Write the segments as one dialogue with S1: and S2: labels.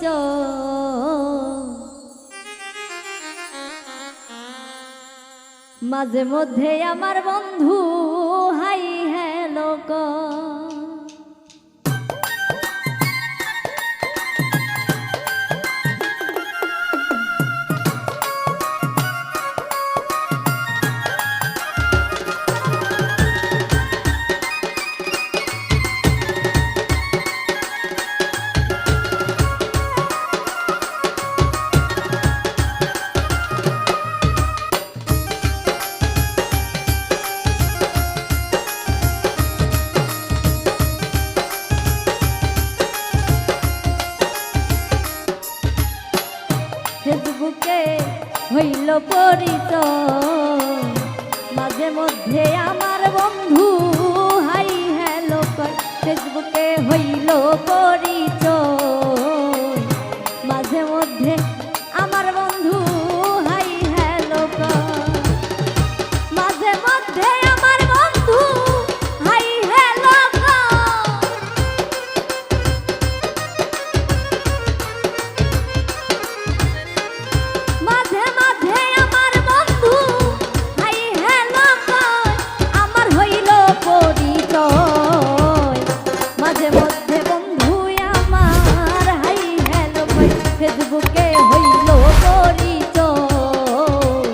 S1: পরিচয় মাঝে মধ্যে আমার বন্ধু হাই হ্যালো কয় ফেসবুকে হইল পরিচয় মাঝে মধ্যে আমার বন্ধু হাই হ্যালো কয় ফেসবুকে হইল পরিচয় মাঝে মধ্যে আমার বন্ধু হাই হ্যালো কয় মাঝে মধ্যে আমার বন্ধু হাই হ্যালো মাঝে মাঝে আমার বন্ধু হাই হ্যালো কয় আমার হইল পরিচয় মাঝে মধ্যে বন্ধু আমার হাই হ্যালো কয় ফেসবুকে হইল পরিচয়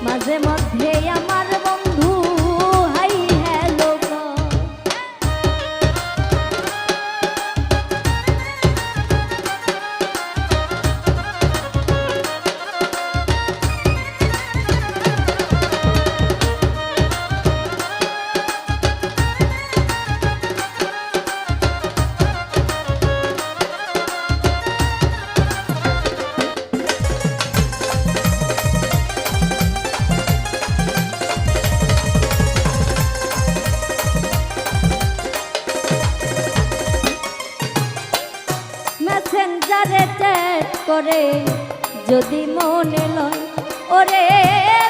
S1: মাঝে মধ্যে আমার বন্ধু হাই হ্যালো কয় মেসেঞ্জারে চ্যাট করে যদি মনে লয় ওরে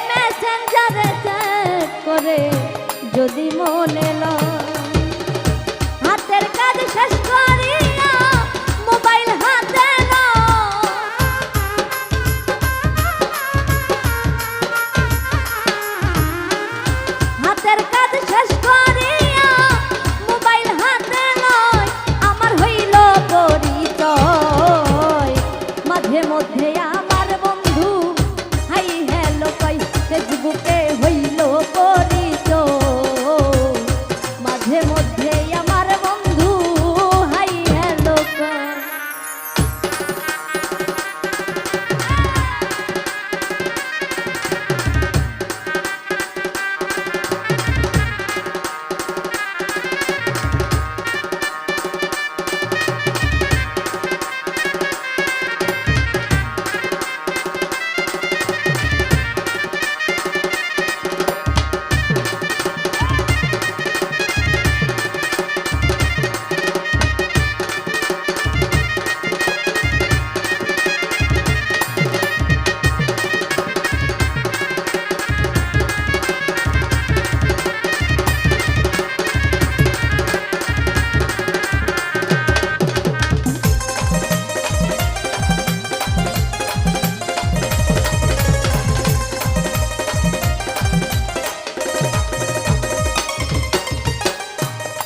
S1: মেসেঞ্জারে চ্যাট করে যদি মনে লয় হাতের কাজ শেষ করিয়া মোবাইল হাতে হাতের কাজ শেষ করিয়া মোবাইল হাতে নয় আমার হইল পরিচয় মাঝে মধ্যে আমার বন্ধু হাই হ্যালো কয় ফেসবুকে হইল পরিচয় মাঝে মধ্যে আমার বন্ধু হাই হ্যালো কয়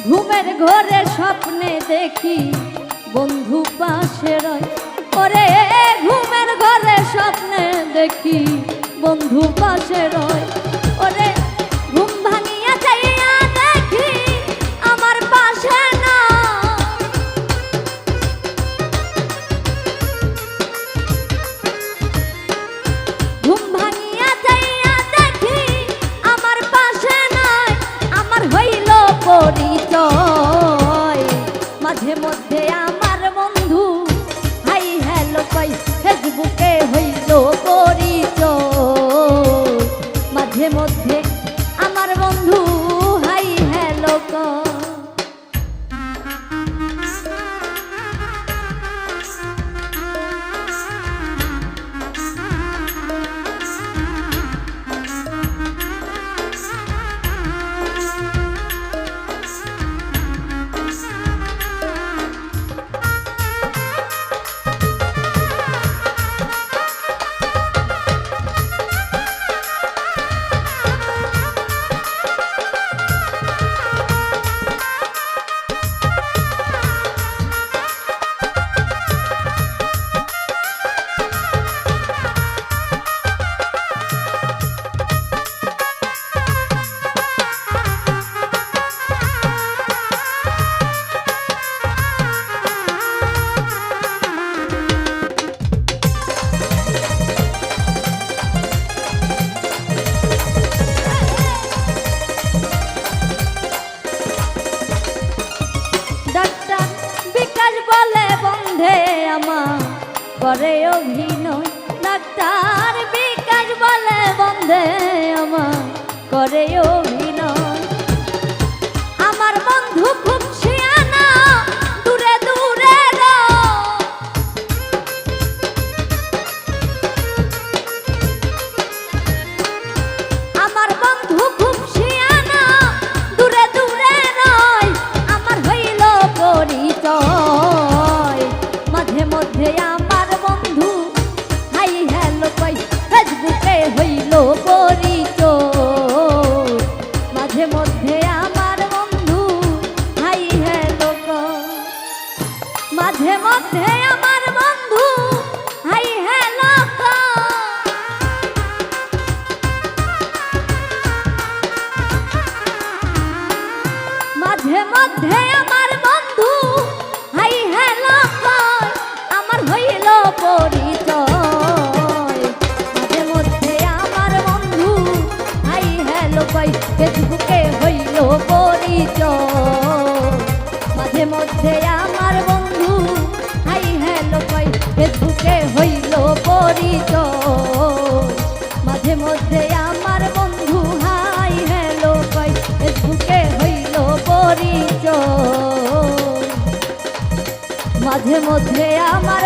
S1: ঘুমের ঘরে স্বপ্নে দেখি বন্ধু পাশে রয় ওরে ঘুমের ঘরে স্বপ্নে দেখি বন্ধু পাশে রয় ওরে ঘুম ভাঙিয়া যাইয়া দেখি আমার পাশে না ঘুম ভাঙিয়া যাইয়া দেখি আমার পাশে নাই আমার হইল পরিচয় মাঝে মধ্যে আমার বন্ধু হাই হ্যালো কয় ফেসবুকে হইল পরিচয় মাঝে আমার করে অভিনয়। ডাক্তার বিকাশ বলে বন্ধে আমার করে অভিনয়। আমার বন্ধু খুব শিয়ানা, দূরে দূরে আমার বন্ধু খুব শিয়ানা, দূরে দূরে রয়। আমার হইল পরিচয়, মাঝে মধ্যে আমার বন্ধু হাই হ্যালো কই, ফেসবুকে হইল পরিচয়। মাঝে মধ্যে আমার বন্ধু হাই হ্যালো কই, মাঝে মধ্যে আমার বন্ধু হাই হ্যালো কই। মাঝে মধ্যে আমার বন্ধু হাই হ্যালো কয়, আমার হইল পরিচয়। মাঝে মধ্যে আমার বন্ধু হাই হ্যালো কয়, ফেসবুকে হইল পরিচয়। মাঝে মধ্যে আমার বন্ধু হাই হ্যালো কয়, ফেসবুকে হইল পরিচয়। মাঝে মধ্যে আমার বন্ধু হাই হ্যালো কয়, ফেসবুকে হইল পরিচয়। মাঝে মধ্যে আমার